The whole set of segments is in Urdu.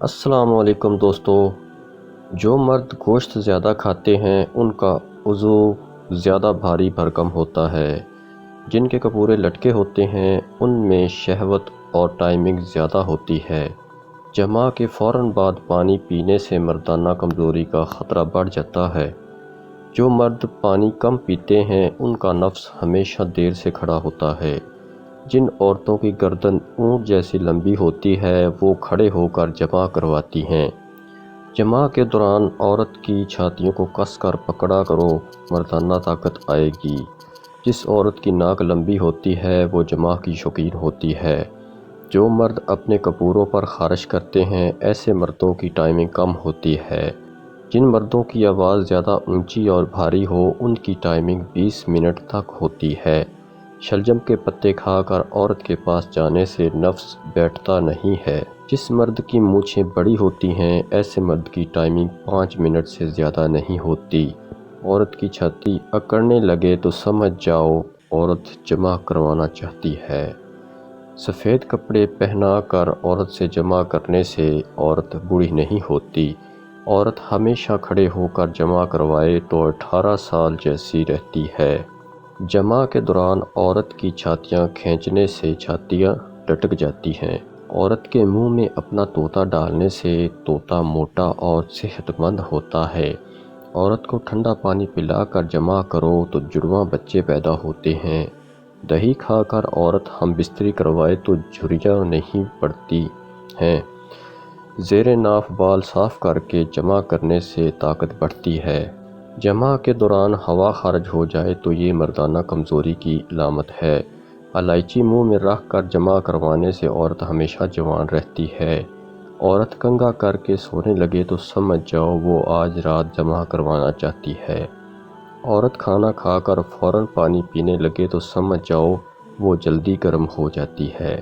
السلام علیکم دوستو۔ جو مرد گوشت زیادہ کھاتے ہیں ان کا عضو زیادہ بھاری بھرکم ہوتا ہے۔ جن کے کپورے لٹکے ہوتے ہیں ان میں شہوت اور ٹائمنگ زیادہ ہوتی ہے۔ جماع کے فوراً بعد پانی پینے سے مردانہ کمزوری کا خطرہ بڑھ جاتا ہے۔ جو مرد پانی کم پیتے ہیں ان کا نفس ہمیشہ دیر سے کھڑا ہوتا ہے۔ جن عورتوں کی گردن اونٹ جیسی لمبی ہوتی ہے وہ کھڑے ہو کر جماع کرواتی ہیں۔ جماع کے دوران عورت کی چھاتیوں کو کس کر پکڑا کرو، مردانہ طاقت آئے گی۔ جس عورت کی ناک لمبی ہوتی ہے وہ جماع کی شوقین ہوتی ہے۔ جو مرد اپنے کپوروں پر خارش کرتے ہیں ایسے مردوں کی ٹائمنگ کم ہوتی ہے۔ جن مردوں کی آواز زیادہ اونچی اور بھاری ہو ان کی ٹائمنگ 20 منٹ تک ہوتی ہے۔ شلجم کے پتے کھا کر عورت کے پاس جانے سے نفس بیٹھتا نہیں ہے۔ جس مرد کی مونچھیں بڑی ہوتی ہیں ایسے مرد کی ٹائمنگ 5 منٹ سے زیادہ نہیں ہوتی۔ عورت کی چھاتی اکڑنے لگے تو سمجھ جاؤ عورت جماع کروانا چاہتی ہے۔ سفید کپڑے پہنا کر عورت سے جماع کرنے سے عورت بوڑھی نہیں ہوتی۔ عورت ہمیشہ کھڑے ہو کر جماع کروائے تو 18 سال جیسی رہتی ہے۔ جماع کے دوران عورت کی چھاتیاں کھینچنے سے چھاتیاں لٹک جاتی ہیں۔ عورت کے منہ میں اپنا طوطا ڈالنے سے طوطا موٹا اور صحت مند ہوتا ہے۔ عورت کو ٹھنڈا پانی پلا کر جماع کرو تو جڑواں بچے پیدا ہوتے ہیں۔ دہی کھا کر عورت ہم بستری کروائے تو جھریاں نہیں پڑتی ہیں۔ زیر ناف بال صاف کر کے جماع کرنے سے طاقت بڑھتی ہے۔ جماع کے دوران ہوا خارج ہو جائے تو یہ مردانہ کمزوری کی علامت ہے۔ الائچی منہ میں رکھ کر جماع کروانے سے عورت ہمیشہ جوان رہتی ہے۔ عورت کنگھا کر کے سونے لگے تو سمجھ جاؤ وہ آج رات جماع کروانا چاہتی ہے۔ عورت کھانا کھا کر فوراً پانی پینے لگے تو سمجھ جاؤ وہ جلدی گرم ہو جاتی ہے۔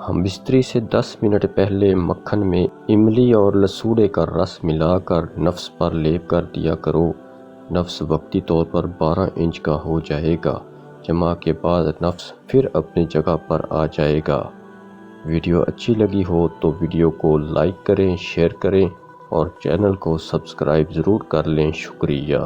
ہم بستری سے 10 منٹ پہلے مکھن میں املی اور لسوڑے کا رس ملا کر نفس پر لیپ کر دیا کرو۔ نفس وقتی طور پر 12 انچ کا ہو جائے گا۔ جماع کے بعد نفس پھر اپنی جگہ پر آ جائے گا۔ ویڈیو اچھی لگی ہو تو ویڈیو کو لائک کریں، شیئر کریں اور چینل کو سبسکرائب ضرور کر لیں۔ شکریہ۔